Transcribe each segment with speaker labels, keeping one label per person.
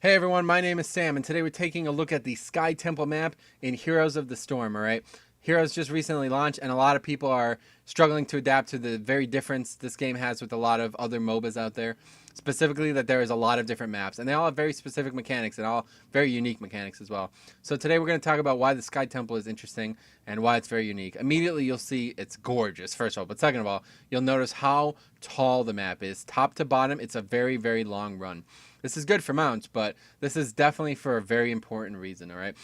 Speaker 1: Hey everyone, my name is Sam, and today we're taking a look at the Sky Temple map in Heroes of the Storm, alright? Heroes just recently launched, and a lot of people are struggling to adapt to the very difference this game has with a lot of other MOBAs out there. Specifically, that there is a lot of different maps, and they all have very specific mechanics, and all very unique mechanics as well. So today we're going to talk about why the Sky Temple is interesting, and why it's very unique. Immediately you'll see it's gorgeous, first of all, but second of all, you'll notice how tall the map is. Top to bottom, it's a very, very long run. This is good for mounts, but this is definitely for a very important reason, all right?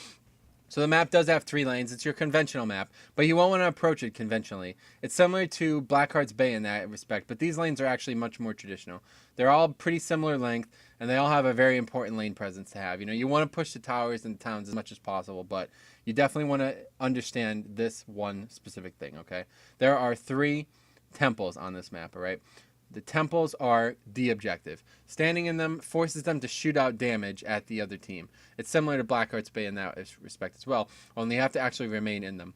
Speaker 1: So the map does have 3 lanes. It's your conventional map, but you won't want to approach it conventionally. It's similar to Blackheart's Bay in that respect, but these lanes are actually much more traditional. They're all pretty similar length, and they all have a very important lane presence to have. You know, you want to push the towers and the towns as much as possible, but you definitely want to understand this one specific thing, okay? There are 3 temples on this map, all right? The temples are the objective. Standing in them forces them to shoot out damage at the other team. It's similar to Blackheart's Bay in that respect as well, only you have to actually remain in them.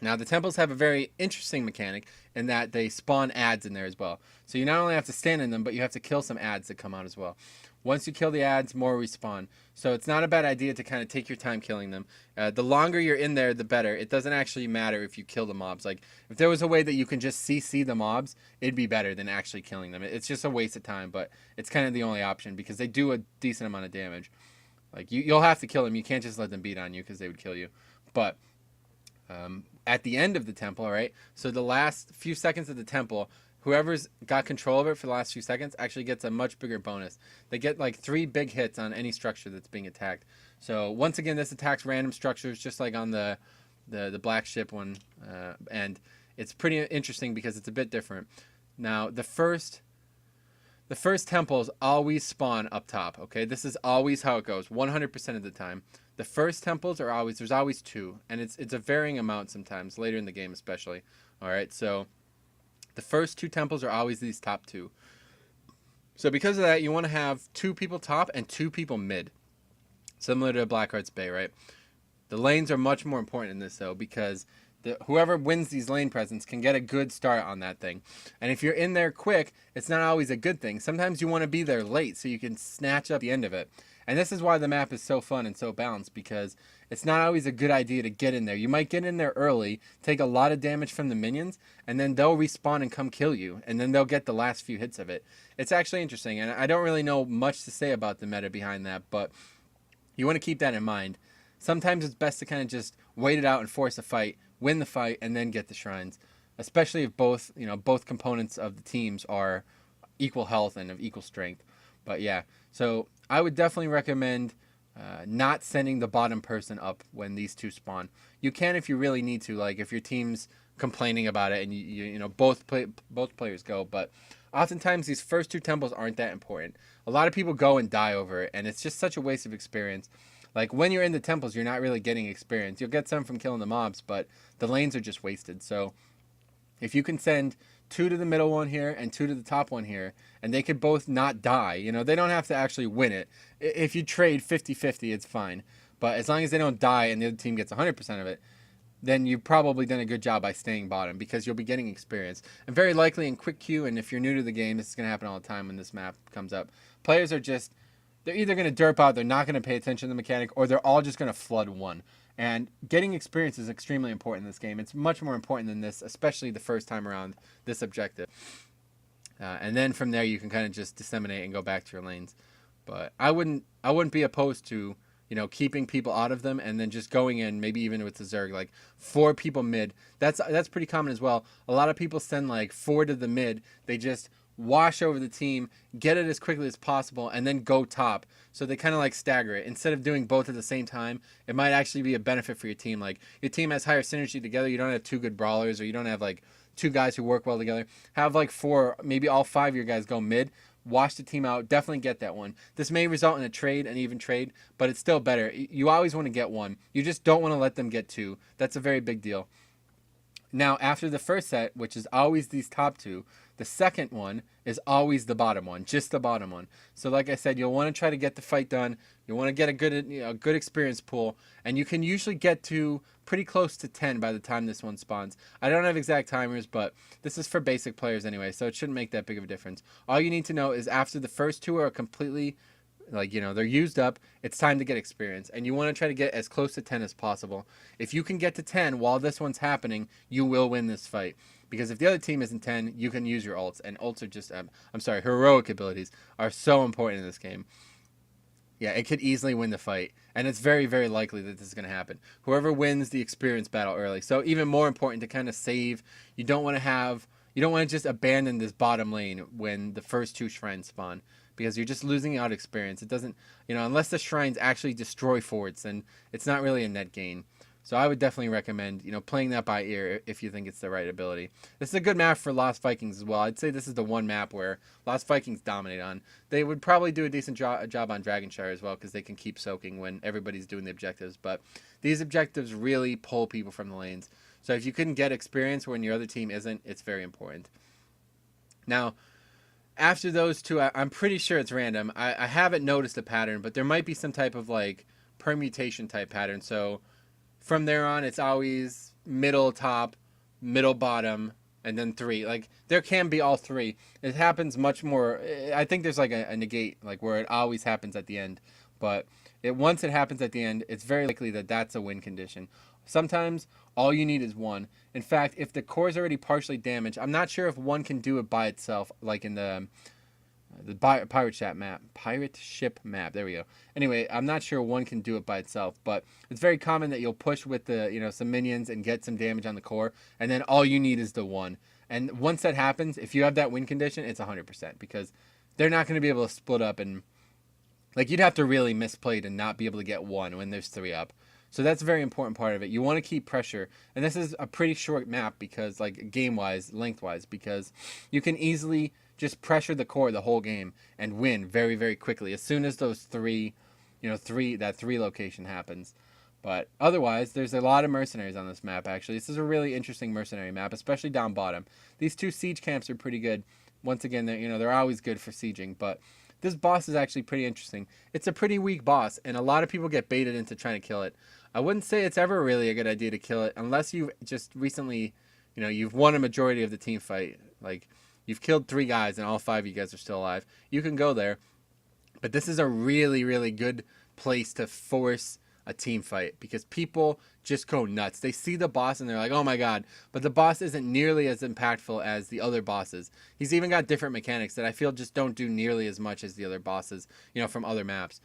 Speaker 1: Now, the temples have a very interesting mechanic in that they spawn ads in there as well. So you not only have to stand in them, but you have to kill some ads that come out as well. Once you kill the ads, more respawn. So it's not a bad idea to kind of take your time killing them. The longer you're in there, the better. It doesn't actually matter if you kill the mobs. Like, if there was a way that you can just CC the mobs, it'd be better than actually killing them. It's just a waste of time, but it's kind of the only option because they do a decent amount of damage. Like, you'll have to kill them. You can't just let them beat on you because they would kill you. But at the end of the temple, all right? So the last few seconds of the temple, whoever's got control of it for the last few seconds actually gets a much bigger bonus. They get like 3 big hits on any structure that's being attacked. So once again, this attacks random structures just like on the black ship one, and it's pretty interesting because it's a bit different. Now the first temples always spawn up top, okay? This is always how it goes, 100% of the time. The first temples are always, there's always 2, and it's a varying amount sometimes, later in the game especially. All right, so the first 2 temples are always these top 2. So because of that, you want to have 2 people top and 2 people mid, similar to Blackheart's Bay, right? The lanes are much more important in this, though, because whoever wins these lane presence can get a good start on that thing. And if you're in there quick, it's not always a good thing. Sometimes you want to be there late so you can snatch up the end of it. And this is why the map is so fun and so balanced, because it's not always a good idea to get in there. You might get in there early, take a lot of damage from the minions, and then they'll respawn and come kill you, and then they'll get the last few hits of it. It's actually interesting, and I don't really know much to say about the meta behind that, but you want to keep that in mind. Sometimes it's best to kind of just wait it out and force a fight, win the fight, and then get the shrines, especially if both components of the teams are equal health and of equal strength. But yeah, so I would definitely recommend not sending the bottom person up when these 2 spawn. You can if you really need to, like if your team's complaining about it and you know both players go. But oftentimes these first 2 temples aren't that important. A lot of people go and die over it, and it's just such a waste of experience. Like when you're in the temples, you're not really getting experience. You'll get some from killing the mobs, but the lanes are just wasted. So if you can send 2 to the middle one here and 2 to the top one here, and they could both not die, you know, they don't have to actually win it. If you trade 50-50, it's fine. But as long as they don't die and the other team gets 100% of it, then you've probably done a good job by staying bottom because you'll be getting experience. And very likely in quick queue, and if you're new to the game, this is going to happen all the time when this map comes up. Players are just, they're either going to derp out, they're not going to pay attention to the mechanic, or they're all just going to flood one. And getting experience is extremely important in this game. It's much more important than this, especially the first time around this objective. And then from there, you can kind of just disseminate and go back to your lanes. But I wouldn't be opposed to, you know, keeping people out of them and then just going in, maybe even with the Zerg, like 4 people mid. That's pretty common as well. A lot of people send like 4 to the mid. They just wash over the team, get it as quickly as possible, and then go top. So they kind of like stagger it. Instead of doing both at the same time, it might actually be a benefit for your team. Like your team has higher synergy together. You don't have 2 good brawlers, or you don't have like 2 guys who work well together. Have like 4, maybe all 5 of your guys go mid. Wash the team out. Definitely get that one. This may result in a trade, an even trade, but it's still better. You always want to get 1. You just don't want to let them get 2. That's a very big deal. Now, after the first set, which is always these top 2, the second one is always the bottom one, just the bottom one. So like I said, you'll want to try to get the fight done. You'll want to get a good experience pool, and you can usually get to pretty close to 10 by the time this one spawns. I don't have exact timers, but this is for basic players anyway, so it shouldn't make that big of a difference. All you need to know is after the first 2 are completely Like, they're used up. It's time to get experience. And you want to try to get as close to 10 as possible. If you can get to 10 while this one's happening, you will win this fight. Because if the other team isn't 10, you can use your ults. And ults are just, heroic abilities are so important in this game. Yeah, it could easily win the fight. And it's very, very likely that this is going to happen. Whoever wins the experience battle early. So even more important to kind of save. You don't want to just abandon this bottom lane when the first 2 shrines spawn. Because you're just losing out experience. It doesn't, unless the shrines actually destroy forts, then it's not really a net gain. So I would definitely recommend, playing that by ear if you think it's the right ability. This is a good map for Lost Vikings as well. I'd say this is the one map where Lost Vikings dominate on. They would probably do a decent job on Dragonshire as well because they can keep soaking when everybody's doing the objectives. But these objectives really pull people from the lanes. So if you couldn't get experience when your other team isn't, it's very important. Now, after those 2, I'm pretty sure it's random. I haven't noticed a pattern, but there might be some type of like permutation type pattern. So from there on, it's always middle top, middle bottom, and then 3. Like, there can be all 3. It happens much more. I think there's like a negate, like where it always happens at the end. But once it happens at the end, it's very likely that that's a win condition. Sometimes all you need is 1. In fact, if the core is already partially damaged, I'm not sure if 1 can do it by itself, like in the pirate ship map. There we go. Anyway, I'm not sure 1 can do it by itself, but it's very common that you'll push with the some minions and get some damage on the core, and then all you need is the 1. And once that happens, if you have that win condition, it's 100% because they're not going to be able to split up, and like you'd have to really misplay to not be able to get 1 when there's 3 up. So that's a very important part of it. You want to keep pressure, and this is a pretty short map because like game-wise, lengthwise, because you can easily just pressure the core the whole game and win very, very quickly as soon as those 3 location happens. But otherwise, there's a lot of mercenaries on this map, actually. This is a really interesting mercenary map, especially down bottom. These 2 siege camps are pretty good. Once again, they're always good for sieging, but this boss is actually pretty interesting. It's a pretty weak boss, and a lot of people get baited into trying to kill it. I wouldn't say it's ever really a good idea to kill it unless you've just recently, you've won a majority of the team fight. Like, you've killed 3 guys and all 5 of you guys are still alive. You can go there. But this is a really, really good place to force a team fight because people just go nuts. They see the boss and they're like, oh my god. But the boss isn't nearly as impactful as the other bosses. He's even got different mechanics that I feel just don't do nearly as much as the other bosses, from other maps.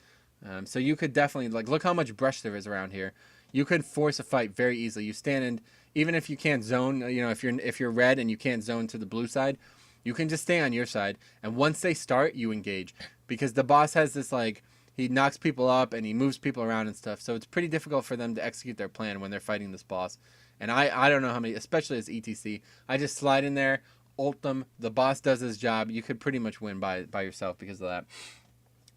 Speaker 1: So you could definitely, like, look how much brush there is around here. You could force a fight very easily. You stand in, even if you can't zone, if you're red and you can't zone to the blue side, you can just stay on your side. And once they start, you engage. Because the boss has this, like, he knocks people up and he moves people around and stuff. So it's pretty difficult for them to execute their plan when they're fighting this boss. And I don't know how many, especially as ETC, I just slide in there, ult them, the boss does his job. You could pretty much win by yourself because of that.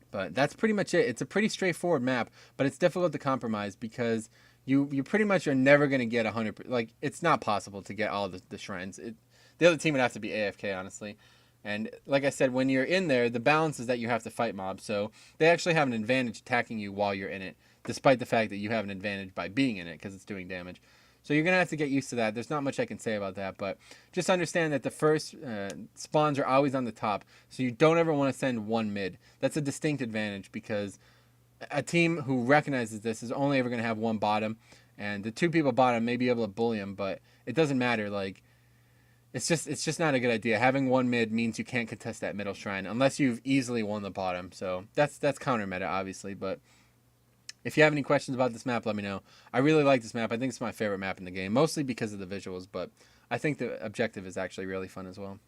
Speaker 1: But that's pretty much it. It's a pretty straightforward map, but it's difficult to compromise because you pretty much are never going to get 100%. Like, it's not possible to get all the shrines. The other team would have to be AFK, honestly. And like I said, when you're in there, the balance is that you have to fight mobs. So they actually have an advantage attacking you while you're in it, despite the fact that you have an advantage by being in it because it's doing damage. So you're going to have to get used to that. There's not much I can say about that, but just understand that the first spawns are always on the top, so you don't ever want to send 1 mid. That's a distinct advantage because a team who recognizes this is only ever going to have 1 bottom, and the 2 people bottom may be able to bully them, but it doesn't matter. Like, it's just not a good idea. Having 1 mid means you can't contest that middle shrine unless you've easily won the bottom. So that's counter meta, obviously, but if you have any questions about this map, let me know. I really like this map. I think it's my favorite map in the game, mostly because of the visuals, but I think the objective is actually really fun as well.